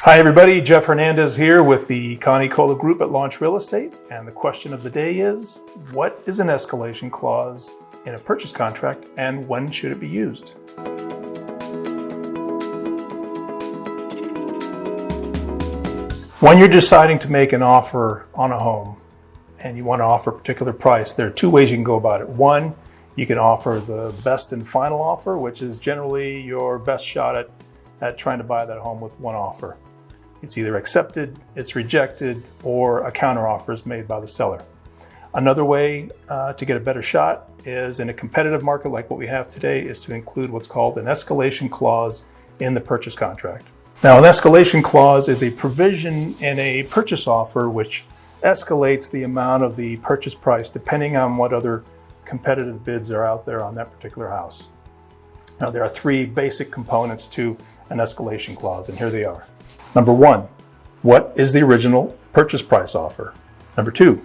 Hi everybody, Jeff Hernandez here with the Connie Colla Group at Launch Real Estate. And the question of the day is, what is an escalation clause in a purchase contract and when should it be used? When you're deciding to make an offer on a home and you want to offer a particular price, there are two ways you can go about it. One, you can offer the best and final offer, which is generally your best shot at trying to buy that home with one offer. It's either accepted, it's rejected, or a counteroffer is made by the seller. Another way to get a better shot is in a competitive market like what we have today is to include what's called an escalation clause in the purchase contract. Now, an escalation clause is a provision in a purchase offer which escalates the amount of the purchase price depending on what other competitive bids are out there on that particular house. Now, there are three basic components to an escalation clause, and here they are. Number one, what is the original purchase price offer? Number two,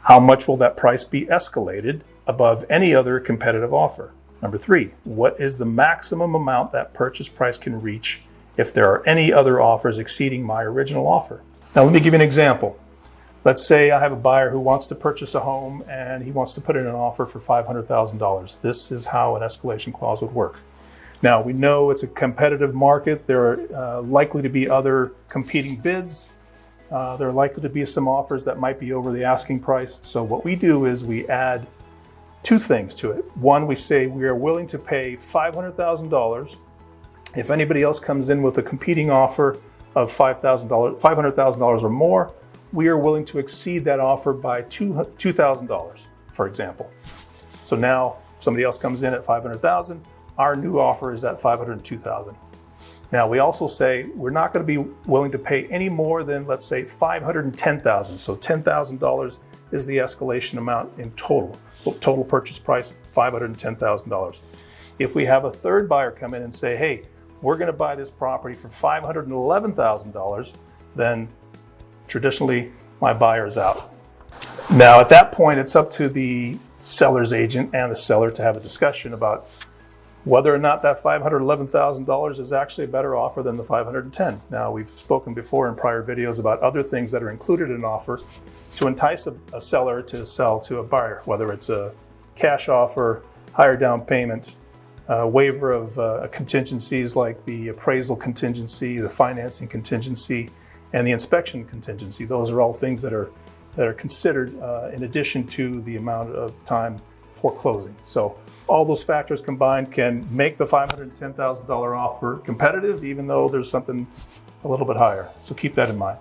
how much will that price be escalated above any other competitive offer? Number three, what is the maximum amount that purchase price can reach if there are any other offers exceeding my original offer? Now, let me give you an example. Let's say I have a buyer who wants to purchase a home and he wants to put in an offer for $500,000. This is how an escalation clause would work. Now, we know it's a competitive market. There are likely to be other competing bids. There are likely to be some offers that might be over the asking price. So what we do is we add two things to it. One, we say we are willing to pay $500,000. If anybody else comes in with a competing offer of $500,000 or more, we are willing to exceed that offer by $2,000, for example. So now somebody else comes in at $500,000. Our new offer is at $502,000. Now, we also say we're not going to be willing to pay any more than, let's say, $510,000. So $10,000 is the escalation amount in total. So total purchase price, $510,000. If we have a third buyer come in and say, hey, we're going to buy this property for $511,000, then traditionally my buyer is out. Now, at that point, it's up to the seller's agent and the seller to have a discussion about whether or not that $511,000 is actually a better offer than the $510,000. Now, we've spoken before in prior videos about other things that are included in an offer to entice a seller to sell to a buyer, whether it's a cash offer, higher down payment, waiver of contingencies like the appraisal contingency, the financing contingency, and the inspection contingency. Those are all things that are considered in addition to the amount of time for closing. So all those factors combined can make the $510,000 offer competitive, even though there's something a little bit higher. So keep that in mind.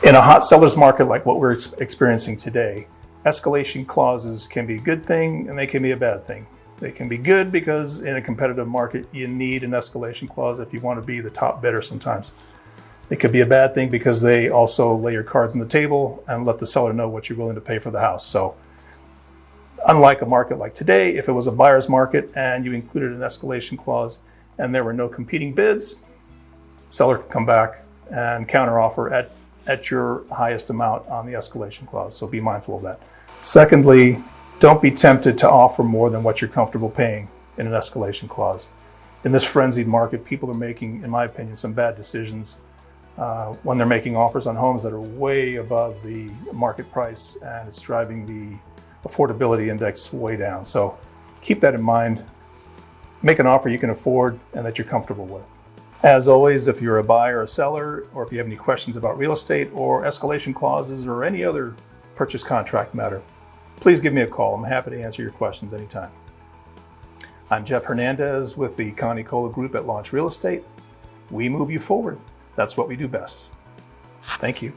In a hot seller's market like what we're experiencing today, escalation clauses can be a good thing and they can be a bad thing. They can be good because in a competitive market, you need an escalation clause if you want to be the top bidder sometimes. It could be a bad thing because they also lay your cards on the table and let the seller know what you're willing to pay for the house. So unlike a market like today, if it was a buyer's market and you included an escalation clause and there were no competing bids, seller could come back and counteroffer at your highest amount on the escalation clause. So be mindful of that. Secondly, don't be tempted to offer more than what you're comfortable paying in an escalation clause. In this frenzied market, people are making, in my opinion, some bad decisions when they're making offers on homes that are way above the market price, and it's driving the affordability index way down. So keep that in mind. Make an offer you can afford and that you're comfortable with. As always, if you're a buyer or seller, or if you have any questions about real estate or escalation clauses or any other purchase contract matter, please give me a call. I'm happy to answer your questions anytime. I'm Jeff Hernandez with the Connie Colla Group at Launch Real Estate. We move you forward. That's what we do best. Thank you.